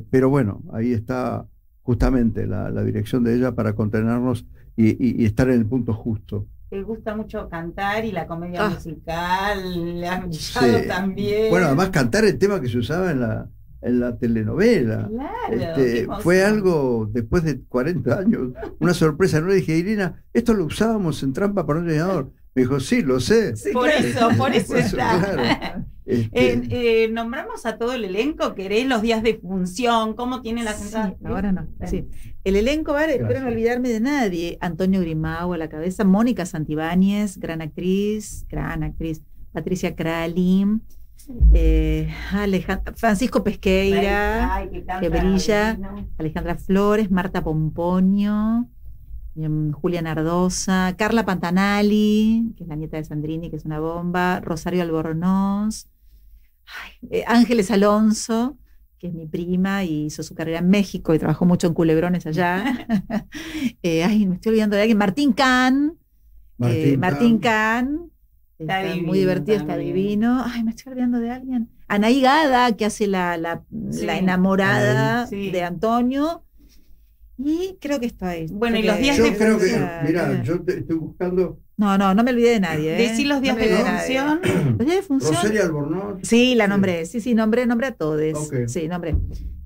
Pero bueno, ahí está justamente la dirección de ella para contenernos y estar en el punto justo. Te gusta mucho cantar y la comedia musical, le has brillado Sí. también. Bueno, además cantar el tema que se usaba en la telenovela. Claro, qué emoción. Fue algo, después de 40 años, una sorpresa. No le dije, Irina, esto lo usábamos en Trampa para un leñador. Me dijo, sí, lo sé. Sí, por eso está. Claro. Nombramos a todo el elenco. ¿Querés los días de función? ¿Cómo tienen las entradas? Sí, ahora no. Sí. El elenco, vale, espero no olvidarme de nadie. Antonio Grimau a la cabeza, Mónica Santibáñez, gran actriz, Patricia Crali, Francisco Pesqueira, Ay, que brilla, divino. Alejandra Flores, Marta Pomponio, Julia Nardosa, Carla Pantanali, que es la nieta de Sandrini, que es una bomba, Rosario Albornoz, Ángeles Alonso, que es mi prima y hizo su carrera en México y trabajó mucho en Culebrones allá. Me estoy olvidando de alguien, Martín Can. Martín Can. Está divino, muy divertido, está también. divino. Me estoy olvidando de alguien. Anaí Gada, que hace la enamorada Sí. de Antonio. Y creo que está ahí. Bueno, y los días Yo de creo que, función. mira, yo estoy buscando No me olvidé de nadie. Decir los días No me de olvidé nadie. función. Los días de función. Rosario Albornoz. Sí, la nombré. Sí, nombré a todos. Ok. Sí, nombré.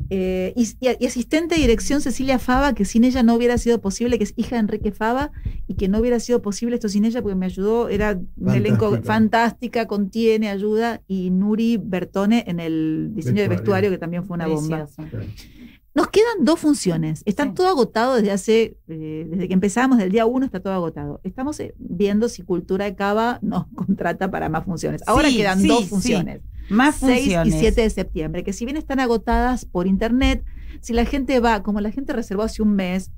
Y asistente de dirección Cecilia Fava, que sin ella no hubiera sido posible, que es hija de Enrique Fava, y que no hubiera sido posible esto sin ella, porque me ayudó, era un elenco fantástica, contiene, ayuda, y Nuri Bertone en el diseño de vestuario, que también fue una bomba. Precioso. Nos quedan 2 funciones. Está Sí. todo agotado desde que empezamos, del día 1 está todo agotado. Estamos viendo si Cultura de Cava nos contrata para más funciones. Ahora Sí, quedan sí, 2 sí. funciones. Más 6 funciones. y 7 de septiembre, que si bien están agotadas por internet, si la gente va, como la gente reservó hace un mes,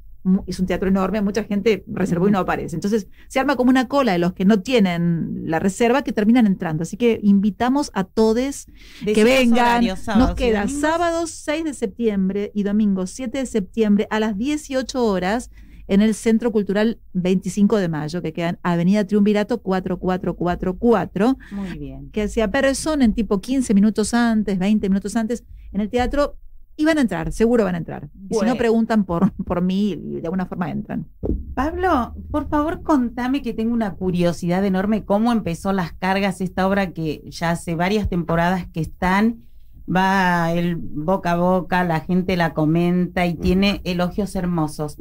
es un teatro enorme, mucha gente reservó y no aparece. Entonces se arma como una cola de los que no tienen la reserva que terminan entrando. Así que invitamos a todos que Decir los vengan. horarios, sábados Nos y queda domingos. sábado 6 de septiembre y domingo 7 de septiembre a las 18 horas en el Centro Cultural 25 de Mayo, que queda en Avenida Triunvirato 4444, Muy bien. que hacia personas en tipo 15 minutos antes, 20 minutos antes, en el teatro, y van a entrar, seguro van a entrar. Y si Bueno. no, preguntan por mí y de alguna forma entran. Pablo, por favor, contame, que tengo una curiosidad enorme, cómo empezó Las Cargas, esta obra que ya hace varias temporadas que están. va el boca a boca, la gente la comenta y tiene elogios hermosos.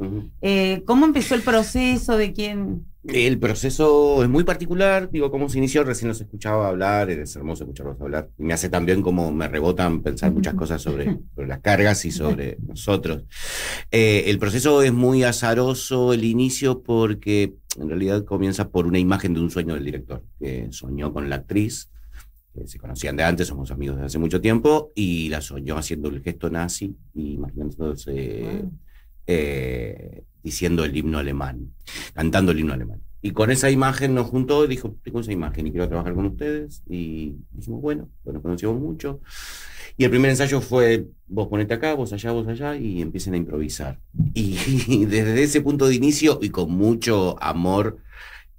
¿Cómo empezó el proceso? ¿De quién? El proceso es muy particular, digo, cómo se inició, recién los escuchaba hablar, es hermoso escucharlos hablar, y me hace también como me rebotan pensar muchas cosas sobre las cargas y sobre nosotros. El proceso es muy azaroso, el inicio, porque en realidad comienza por una imagen de un sueño del director, que soñó con la actriz, que se conocían de antes, somos amigos desde hace mucho tiempo, y la soñó haciendo el gesto nazi, y imaginándose... diciendo el himno alemán, cantando el himno alemán. Y con esa imagen nos juntó y dijo, tengo esa imagen y quiero trabajar con ustedes. Y dijimos, bueno, nos conocimos mucho. Y el primer ensayo fue, vos ponete acá, vos allá, y empiecen a improvisar. Y desde ese punto de inicio, y con mucho amor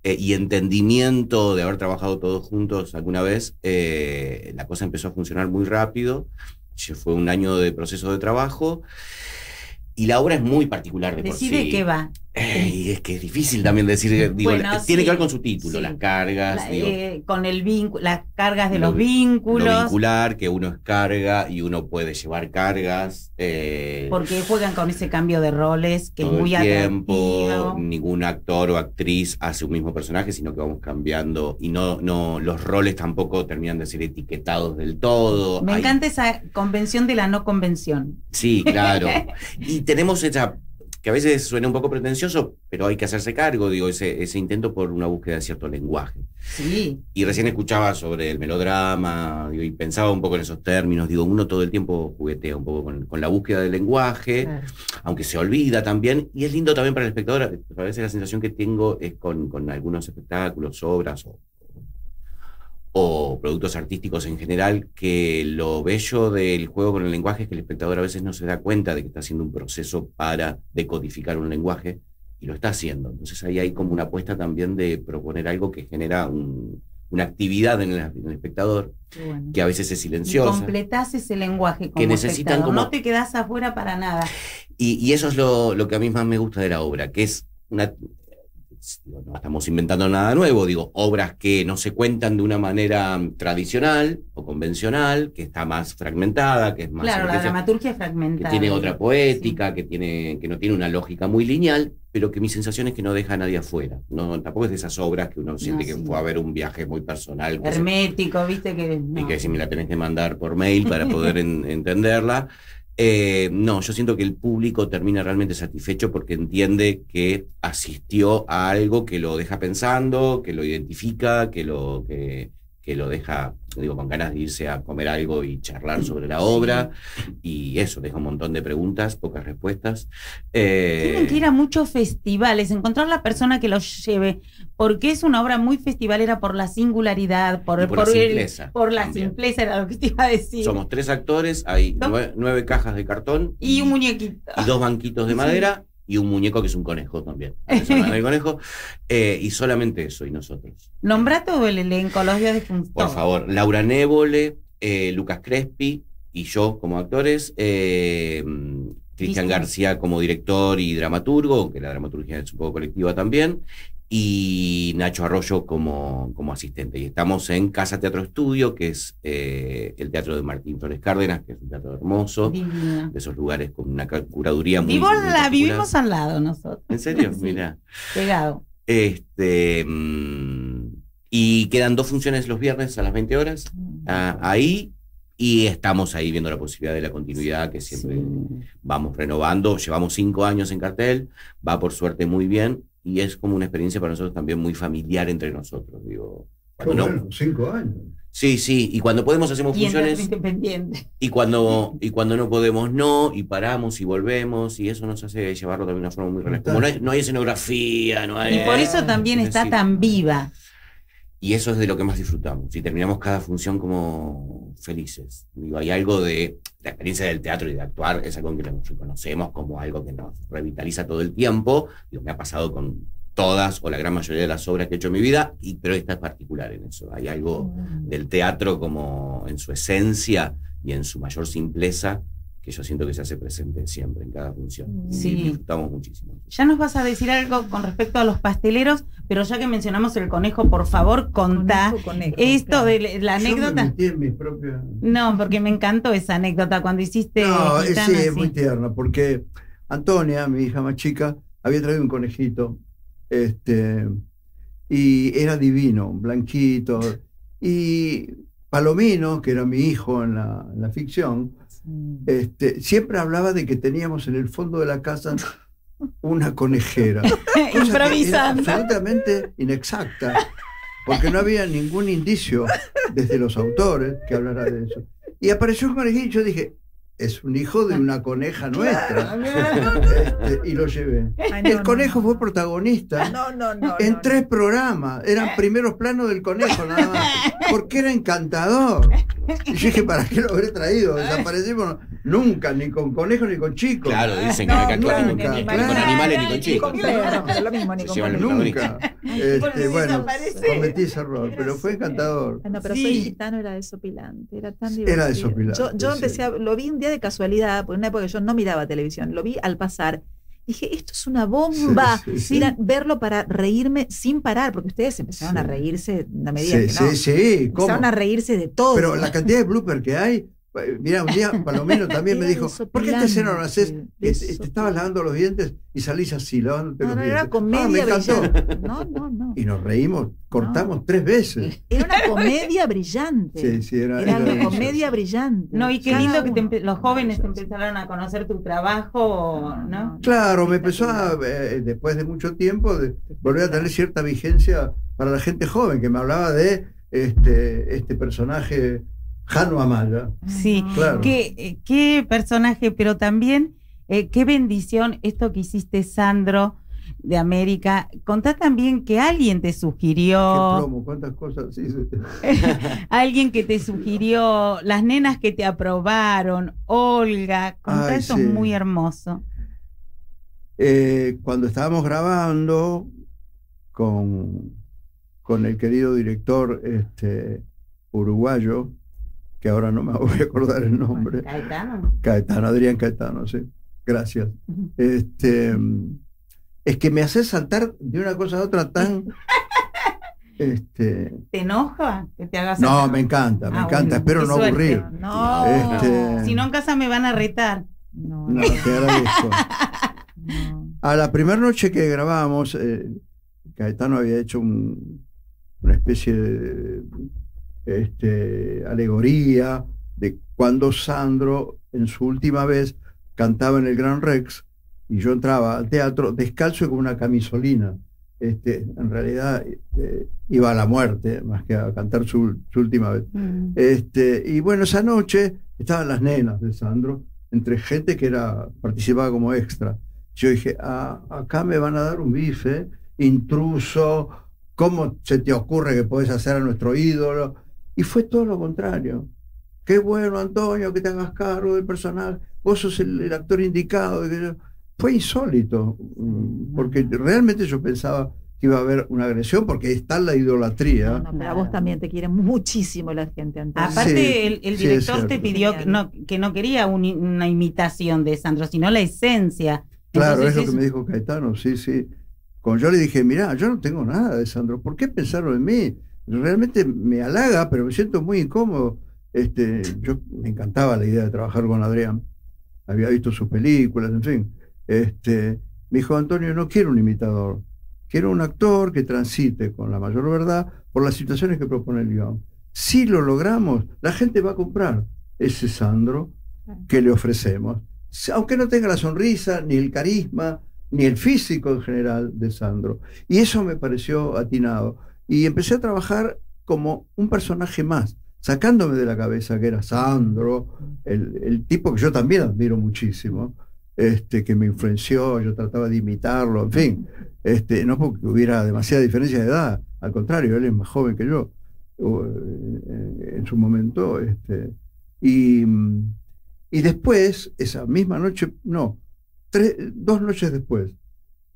y entendimiento de haber trabajado todos juntos alguna vez, la cosa empezó a funcionar muy rápido. Fue un año de proceso de trabajo. Y la obra es muy particular de por sí. ¿De qué va? Y es que es difícil también decir, digo, bueno, tiene que ver con su título, las cargas. Con el vínculo, las cargas de los vínculos. vínculos. Lo vincular, que uno es carga y uno puede llevar cargas. Porque juegan con ese cambio de roles que es muy atractivo. Ningún actor o actriz hace un mismo personaje, sino que vamos cambiando. Y no los roles tampoco terminan de ser etiquetados del todo. Me encanta esa convención de la no convención. Sí, claro. Y tenemos esa... que a veces suena un poco pretencioso, pero hay que hacerse cargo, digo, ese intento por una búsqueda de cierto lenguaje. Sí. Y recién escuchaba sobre el melodrama, digo, y pensaba un poco en esos términos, digo, uno todo el tiempo juguetea un poco con la búsqueda del lenguaje, aunque se olvida también, y es lindo también para el espectador. A veces la sensación que tengo es con algunos espectáculos, obras o productos artísticos en general, que lo bello del juego con el lenguaje es que el espectador a veces no se da cuenta de que está haciendo un proceso para decodificar un lenguaje, y lo está haciendo. Entonces ahí hay como una apuesta también de proponer algo que genera una actividad en el espectador, que a veces es silenciosa. Y completás ese lenguaje como que necesitan como... no te quedás afuera para nada. Y eso es lo que a mí más me gusta de la obra, que es una... No estamos inventando nada nuevo, digo, obras que no se cuentan de una manera tradicional o convencional, que está más fragmentada, que es más... Claro, la dramaturgia es fragmentada. Que tiene otra poética, sí. que no tiene una lógica muy lineal, pero que mi sensación es que no deja a nadie afuera. No, tampoco es de esas obras que uno siente que fue a ver un viaje muy personal. Hermético, viste que... No. Y que si me la tenés que mandar por mail para poder entenderla. No, yo siento que el público termina realmente satisfecho porque entiende que asistió a algo que lo deja pensando, que lo identifica, que lo deja, digo, con ganas de irse a comer algo y charlar sobre la obra, y eso, deja un montón de preguntas, pocas respuestas. Tienen que ir a muchos festivales, encontrar la persona que los lleve, porque es una obra muy festivalera por la singularidad, por la simpleza. Por la simpleza, era lo que te iba a decir. Somos 3 actores, hay 9 cajas de cartón. Y un muñequito. Y 2 banquitos de madera. Y un muñeco que es un conejo también. El conejo. Y solamente eso, y nosotros. Nombrá todo el elenco, los días de función. Por favor, Laura Névole, Lucas Crespi y yo como actores, Cristian García como director y dramaturgo, aunque la dramaturgia es un poco colectiva también, y Nacho Arroyo como asistente. Y estamos en Casa Teatro Estudio, que es el teatro de Martín Flores Cárdenas, que es un teatro hermoso, de esos lugares con una curaduría muy vivimos al lado nosotros. ¿En serio? Sí, mirá. Pegado. Y quedan 2 funciones los viernes a las 20 horas, ahí, y estamos ahí viendo la posibilidad de la continuidad, que siempre vamos renovando. Llevamos 5 años en cartel, va por suerte muy bien, y es como una experiencia para nosotros también muy familiar entre nosotros, digo. Bueno, 5 años. Sí, y cuando podemos hacemos funciones. Independiente. Y cuando no podemos, no, y paramos y volvemos, y eso nos hace llevarlo también de una forma muy relajada. Como no hay escenografía, no hay... Y por eso también está tan viva. Y eso es de lo que más disfrutamos. Y terminamos cada función como felices. Digo, hay algo de la experiencia del teatro y de actuar, es algo que nos reconocemos como algo que nos revitaliza todo el tiempo. Digo, me ha pasado con todas o la gran mayoría de las obras que he hecho en mi vida, pero esta es particular en eso. Hay algo del teatro como en su esencia y en su mayor simpleza que yo siento que se hace presente siempre en cada función. Sí. Y disfrutamos muchísimo. Ya nos vas a decir algo con respecto a los pasteleros, pero ya que mencionamos el conejo, por favor, contá Conejo, esto claro. de la Yo me anécdota. metí en mis propias... No, porque me encantó esa anécdota cuando hiciste No, Gitana, sí, es sí. muy tierna, porque Antonia, mi hija más chica, había traído un conejito, y era divino, blanquito. Y Palomino, que era mi hijo en la ficción, siempre hablaba de que teníamos en el fondo de la casa una conejera. Cosa que era Improvisando. absolutamente inexacta, porque no había ningún indicio desde los autores que hablara de eso. Y apareció un conejito y yo dije, es un hijo de una coneja nuestra. Y lo llevé. Ay, no, El no, conejo no. fue protagonista No. en 3 programas. Eran primeros planos del conejo nada más, porque era encantador. Y yo dije, ¿para qué lo habré traído? Desaparecimos nunca, ni con conejos ni con chicos. Claro, dicen que no hay que actuar nunca, ni claro. con animales ni con Ni chicos. con perros, pero lo mismo, ni Se con llevan el perros. Nunca. Porque Bueno, desaparece. cometí ese error, pero fue encantador. No, pero Sí. Soy Gitano era desopilante, era tan divertido. Era desopilante, Yo sí. empecé lo vi un día de casualidad, porque en una época yo no miraba televisión, lo vi al pasar. Dije, esto es una bomba. Sí, sí, Mira, verlo para reírme sin parar, porque ustedes empezaron Sí. a reírse, no me digan Sí, que no. sí, sí, ¿cómo? Empezaron a reírse de todo. Pero la cantidad de blooper que hay, mira, un día Palomino también me Era dijo, ¿por qué esta escena no la haces? desopilante. Te estabas lavando los dientes y salís así, lavándote los No, dientes. era comedia me encantó. brillante. No. Y nos reímos, cortamos 3 veces. Era una comedia brillante. Sí, sí, Era era una delicioso. comedia brillante. No, y qué Cada lindo que uno. los jóvenes te Maravilloso. empezaron a conocer tu trabajo, ¿no? Claro, me empezó después de mucho tiempo, de volver a tener cierta vigencia para la gente joven, que me hablaba de este personaje Jano Amaya. Sí, Claro. qué personaje, pero también qué bendición esto que hiciste, Sandro, de América. Contá también que alguien te Qué sugirió, plomo, cuántas cosas. Sí, sí. alguien que te sugirió, las nenas que te aprobaron, Olga. Contá, Ay, eso sí. es muy hermoso. Cuando estábamos grabando con el querido director uruguayo, que ahora no me voy a acordar el nombre, Caetano. Adrián Caetano, sí, gracias. Es que me hace saltar de una cosa a otra tan... ¿Te enoja que te hagas No, eso? me encanta, Ah, espero bueno, qué no suerte. aburrir. No. Si no, en casa me van a retar. No. No, te agradezco. No. A la primera noche que grabamos, Caetano había hecho una especie de alegoría de cuando Sandro, en su última vez, cantaba en el Gran Rex, y yo entraba al teatro descalzo y con una camisolina. En realidad iba a la muerte, más que a cantar su última vez. Y bueno, esa noche estaban las nenas de Sandro, entre gente que participaba como extra. Yo dije, acá me van a dar un bife, intruso, ¿cómo se te ocurre que podés hacer a nuestro ídolo? Y fue todo lo contrario. Qué bueno, Antonio, que te hagas cargo del personaje, vos sos el actor indicado. Fue insólito, porque realmente yo pensaba que iba a haber una agresión, porque está la idolatría. No, pero a vos también te quiere muchísimo la gente, Antonio. Aparte, Sí, el sí, es director te cierto. pidió Genial. que no quería una imitación de Sandro, sino la esencia. Claro, Entonces, es lo eso- que me dijo Caetano, sí, sí. Cuando yo le dije, mirá, yo no tengo nada de Sandro, ¿por qué pensaron en mí? Realmente me halaga, pero me siento muy incómodo. Yo me encantaba la idea de trabajar con Adrián. Había visto sus películas, en fin. Me dijo, Antonio, no quiero un imitador, quiero un actor que transite con la mayor verdad por las situaciones que propone el guión. Si lo logramos, la gente va a comprar ese Sandro que le ofrecemos, aunque no tenga la sonrisa, ni el carisma, ni el físico en general de Sandro. Y eso me pareció atinado. Y empecé a trabajar como un personaje más, sacándome de la cabeza que era Sandro, el tipo que yo también admiro muchísimo, que me influenció, yo trataba de imitarlo, en fin, no porque hubiera demasiada diferencia de edad, al contrario, él es más joven que yo en su momento, y después, esa misma noche, no, 2 noches después,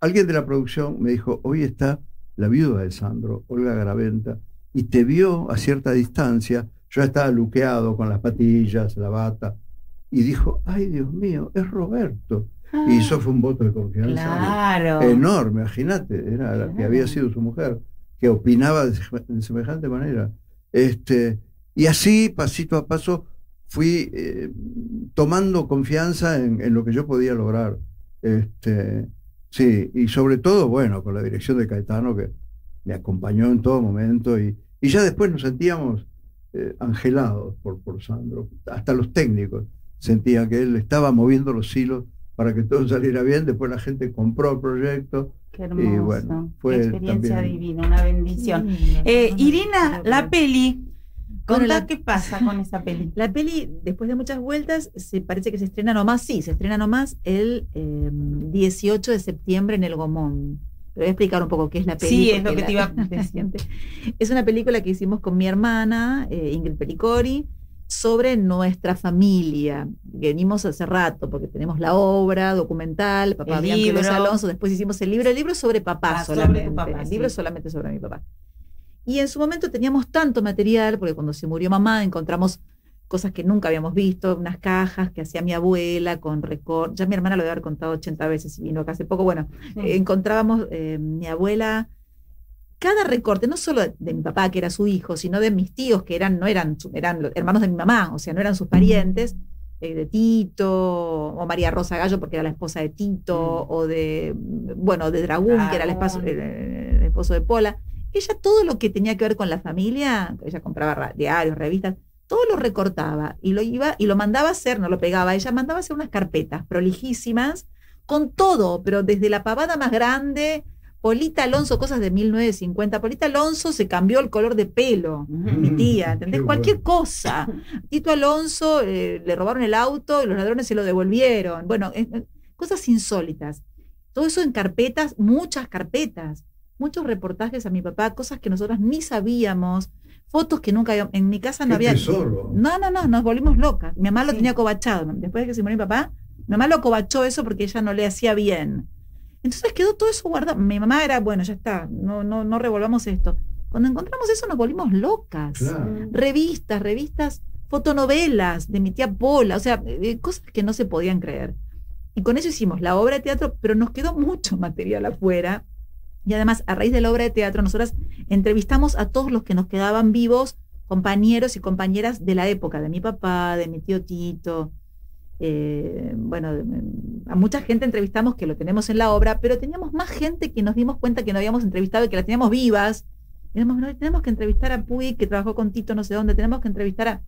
alguien de la producción me dijo, hoy está la viuda de Sandro, Olga Garaventa, y te vio a cierta distancia. Yo estaba luqueado con las patillas, la bata, y dijo, ay Dios mío, es Roberto. Y eso fue un voto de confianza Claro. enorme, imagínate, era la que había sido su mujer, que opinaba de semejante manera. Y así, pasito a paso, fui tomando confianza en lo que yo podía lograr. Sí, y sobre todo, bueno, con la dirección de Caetano, que me acompañó en todo momento, y ya después nos sentíamos angelados por Sandro. Hasta los técnicos sentían que él estaba moviendo los hilos para que todo saliera bien. Después la gente compró el proyecto. Qué hermoso. Y bueno, fue Qué experiencia también divina, una bendición. Irina, la peli, contá qué pasa con esa peli. La peli, después de muchas vueltas, parece que se estrena nomás, sí, se estrena nomás el 18 de septiembre en el Gomón. Te voy a explicar un poco qué es la peli. Sí, es lo que te iba a decir. Es una película que hicimos con mi hermana, Ingrid Pelicori, sobre nuestra familia. Venimos hace rato, porque tenemos la obra documental, Papá Bianchi y los Alonso, después hicimos el libro es sobre papá solamente. Sobre tu papá, el libro es solamente sobre mi papá. Y en su momento teníamos tanto material, porque cuando se murió mamá encontramos cosas que nunca habíamos visto, unas cajas que hacía mi abuela con recortes. Ya mi hermana lo debe haber contado 80 veces y vino acá hace poco. Bueno, encontrábamos mi abuela, cada recorte, no solo de mi papá, que era su hijo, sino de mis tíos, que eran hermanos de mi mamá, o sea, no eran sus parientes, de Tito, o María Rosa Gallo, porque era la esposa de Tito, o de Dragún, que era el esposo de Pola. Ella todo lo que tenía que ver con la familia, ella compraba diarios, revistas, todo lo recortaba y lo mandaba a hacer, no lo pegaba, ella mandaba a hacer unas carpetas prolijísimas con todo, pero desde la pavada más grande, Polita Alonso, cosas de 1950, Polita Alonso se cambió el color de pelo, mi tía, ¿entendés? Cualquier cosa. Tito Alonso le robaron el auto y los ladrones se lo devolvieron. Bueno, cosas insólitas. Todo eso en carpetas, muchos reportajes a mi papá, cosas que nosotras ni sabíamos, fotos que nunca habíamos, en mi casa no había. Tesoro. No, nos volvimos locas. Mi mamá lo tenía cobachado. Después de que se murió mi papá, mi mamá lo cobachó eso porque ella no le hacía bien. Entonces quedó todo eso guardado. Mi mamá era, bueno, ya está, no revolvamos esto. Cuando encontramos eso nos volvimos locas. Claro. Revistas, fotonovelas de mi tía Pola, o sea, cosas que no se podían creer. Y con eso hicimos la obra de teatro, pero nos quedó mucho material afuera. Y además, a raíz de la obra de teatro, nosotras entrevistamos a todos los que nos quedaban vivos, compañeros y compañeras de la época, de mi papá, de mi tío Tito. A mucha gente entrevistamos que lo tenemos en la obra, pero teníamos más gente que nos dimos cuenta que no habíamos entrevistado y que la teníamos vivas. Y tenemos que entrevistar a Puig, que trabajó con Tito no sé dónde, tenemos que entrevistar a...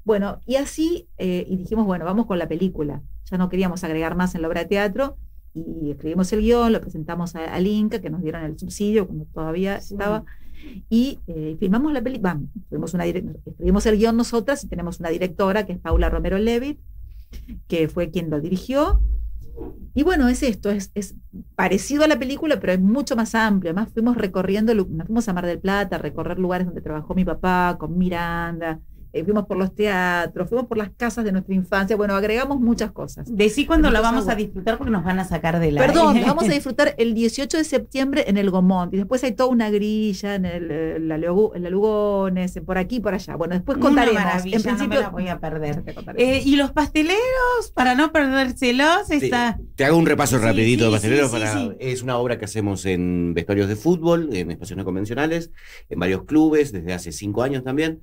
Bueno, y así, y dijimos, bueno, vamos con la película. Ya no queríamos agregar más en la obra de teatro, y escribimos el guión, lo presentamos al Inca, que nos dieron el subsidio cuando todavía estaba, y filmamos la película. Escribimos el guión nosotras, y tenemos una directora, que es Paula Romero Levitt, que fue quien lo dirigió. Y bueno, es esto, es parecido a la película, pero es mucho más amplio. Además fuimos recorriendo, nos fuimos a Mar del Plata a recorrer lugares donde trabajó mi papá, con Miranda, fuimos por los teatros, fuimos por las casas de nuestra infancia, bueno, agregamos muchas cosas. Decí cuándo lo vamos a disfrutar porque nos van a sacar de la... Perdón, vamos a disfrutar el 18 de septiembre en el Gomont, y después hay toda una grilla en la Lugones, por aquí y por allá. Bueno, después contaremos. Una maravilla, en principio, no me la voy a perder. Y los pasteleros, para no perdérselos, está... Te hago un repaso rapidito de sí, pasteleros. sí. Es una obra que hacemos en vestuarios de fútbol, en espacios no convencionales, en varios clubes, desde hace 5 años también.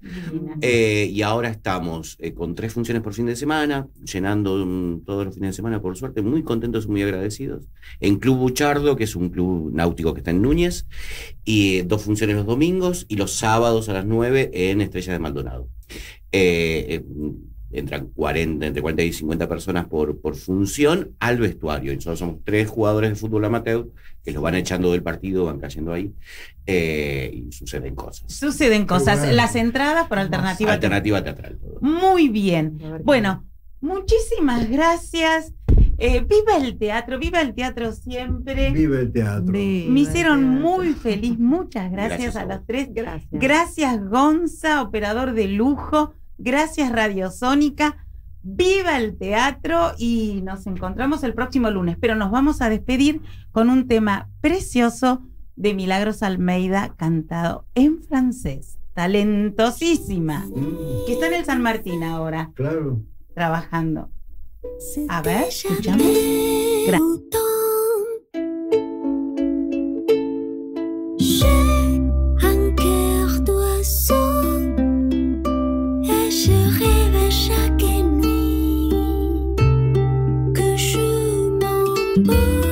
Y ahora estamos con 3 funciones por fin de semana, llenando todos los fines de semana, por suerte, muy contentos y muy agradecidos. En Club Buchardo, que es un club náutico que está en Núñez, y 2 funciones los domingos, y los sábados a las 9 en Estrella de Maldonado. Entran entre 40 y 50 personas por función al vestuario. Y nosotros somos 3 jugadores de fútbol amateur que los van echando del partido, van cayendo ahí, y suceden cosas. Bueno. Las entradas por alternativa teatral. Todo. Muy bien. Bueno, muchísimas gracias. Viva el teatro siempre. Viva el teatro. Me hicieron muy feliz. Muchas gracias a los 3. Gracias, Gonza, operador de lujo. Gracias, Radio Sónica. Viva el teatro, y nos encontramos el próximo lunes, pero nos vamos a despedir con un tema precioso de Milagros Almeida, cantado en francés, talentosísima, que está en el San Martín ahora, claro, trabajando. A ver, escuchamos. J'ai un cœur d'oiseau et je rêve chaque nuit que je m'envole.